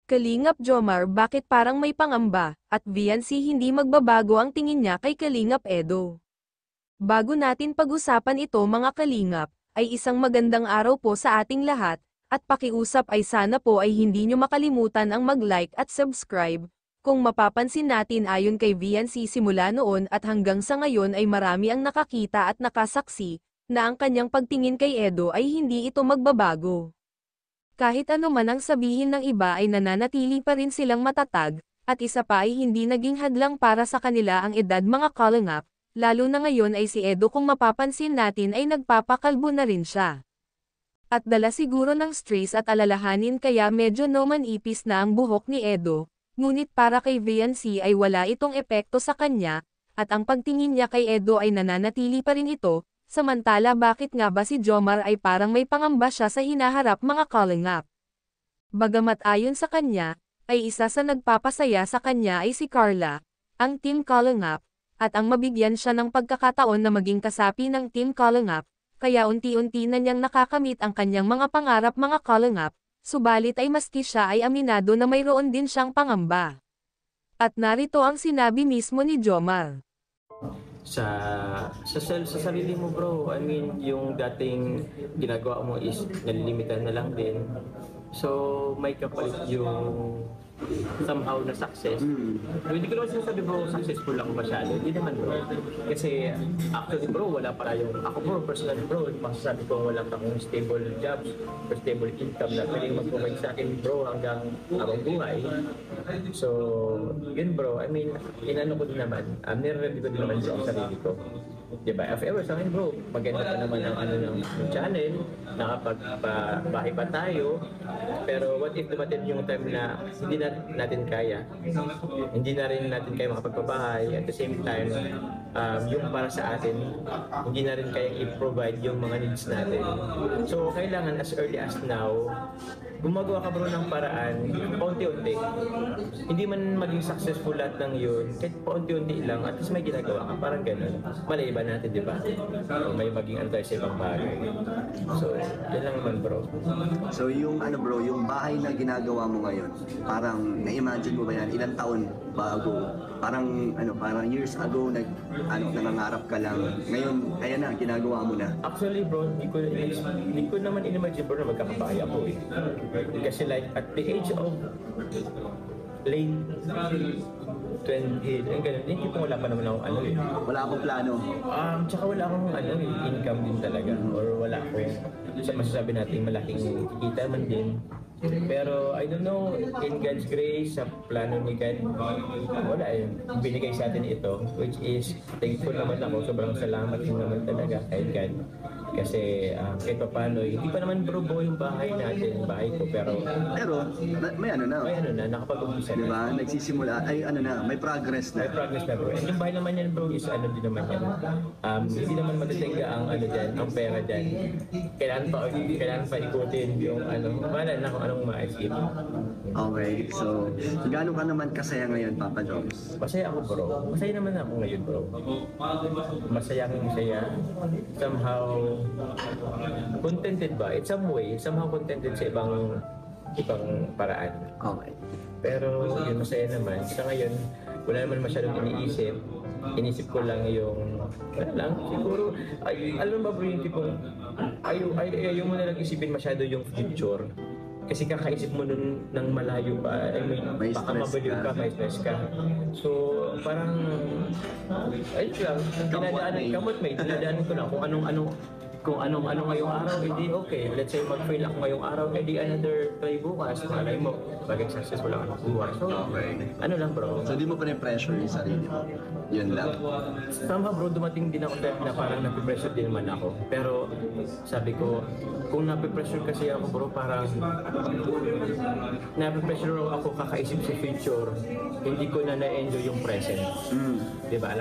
Kalingap Jomar, bakit parang may pangamba, at VNC hindi magbabago ang tingin niya kay Kalingap Edo? Bago natin pag-usapan ito mga Kalingap, ay isang magandang araw po sa ating lahat, at pakiusap ay sana po ay hindi nyo makalimutan ang mag-like at subscribe. Kung mapapansin natin ayon kay VNC simula noon at hanggang sa ngayon ay marami ang nakakita at nakasaksi, na ang kanyang pagtingin kay Edo ay hindi ito magbabago. Kahit ano man ang sabihin ng iba ay nananatili pa rin silang matatag, at isa pa ay hindi naging hadlang para sa kanila ang edad mga Kalingap, lalo na ngayon ay si Edo kung mapapansin natin ay nagpapakalbo na rin siya. At dala siguro ng stress at alalahanin kaya medyo ipis na ang buhok ni Edo, ngunit para kay VNC ay wala itong epekto sa kanya, at ang pagtingin niya kay Edo ay nananatili pa rin ito. Samantala bakit nga ba si Jomar ay parang may pangamba siya sa hinaharap mga Kalingap? Bagamat ayon sa kanya, ay isa sa nagpapasaya sa kanya ay si Carla, ang Team Kalingap, at ang mabigyan siya ng pagkakataon na maging kasapi ng Team Kalingap, kaya unti-unti na niyang nakakamit ang kanyang mga pangarap mga Kalingap, subalit ay maski siya ay aminado na mayroon din siyang pangamba. At narito ang sinabi mismo ni Jomar. Sa sarili mo bro, I mean yung dating ginagawa mo is nalilimitan na lang din, so may kapalit yung somehow na success. Hindi ko naman sinasabi bro successful ako masyado, hindi naman bro, kasi actually bro wala para yung ako bro personal bro, masasabi ko wala pa akong stable jobs or stable income na pwedeng mag-provide sa akin bro hanggang habang buhay. So yun bro, I mean inano ko din naman, nire-review ko din naman sa sarili ko, diba? If ever sa akin bro, maganda pa naman ang ano ng channel, nakapagbahay pa tayo, pero what if dumating yung time na hindi na natin kaya, hindi na rin natin kaya makapagpabahay, at the same time yung para sa atin hindi na rin kaya i-provide yung mga needs natin. So kailangan as early as now gumagawa ka bro ng paraan, paunti-unti. Hindi man maging successful lahat ng yun, kahit paunti-unti lang, at least may ginagawa ka, parang ganun. Malay ba natin, di ba? May maging antay sa ibang bagay. So, yan lang naman bro. So yung ano bro, yung bahay na ginagawa mo ngayon, parang na-imagine mo ba yan, ilang taon ba ago? Parang years ago nangangarap ka lang. Ngayon, ayan na, ginagawa mo na. Actually bro, hindi ko naman inimagine bro na magkakabahay ako eh. Kasi like at the age of late 20, hindi po wala pa naman akong ano eh. Wala akong plano. Tsaka wala akong income din talaga, or wala akong masasabi natin malaking kita man din. Pero I don't know, in God's grace, sa plano ni God, wala eh, binigay sa atin ito, which is thankful naman ako, sobrang salamat din naman talaga kay God. Kasi kahit pa paano, hindi pa naman bro yung bahay natin, bahay ko, pero may ano na. May ano na, nakapag-umpisa na. Diba? Nagsisimula, may progress na. May progress na bro. And yung bahay naman yan bro is ano din naman yan. Hindi naman matitinga ang ano dyan, ang pera dyan. Kailangan pa ikutin yung ano, wala na kung anong ma-achieve. Okay, so gaano ka naman kasaya ngayon, Papa Joms? Masaya ako bro. Masaya naman ako ngayon bro. Masaya. Somehow contented ba? In some way, somehow contented sa ibang paraan. Okay. Pero yun, masaya naman. Sa ngayon, wala naman masyadong iniisip. Inisip ko lang yung, siguro, alam ba bro yung tipong, ayaw mo na lang isipin masyado yung future. Kasi kakaisip mo nun ng malayo pa, may baka stress mabaliw ka, may stress ka. So, parang, ayun lang, dinadaanan ko lang kung anong ngayong araw, hindi okay. Let's say mag-fail ako ngayong araw, edi another try bukas, malay mo, bagay successful lang ako bukas. So, ano lang bro. So di mo pa pressure yung sarili mo? Yun lang. Somehow bro, dumating din ako time na parang napipressure din naman ako. Pero sabi ko, kung napipressure kasi ako bro, parang napipressure ako kakaisip sa future, hindi ko na na-enjoy yung present. Diba?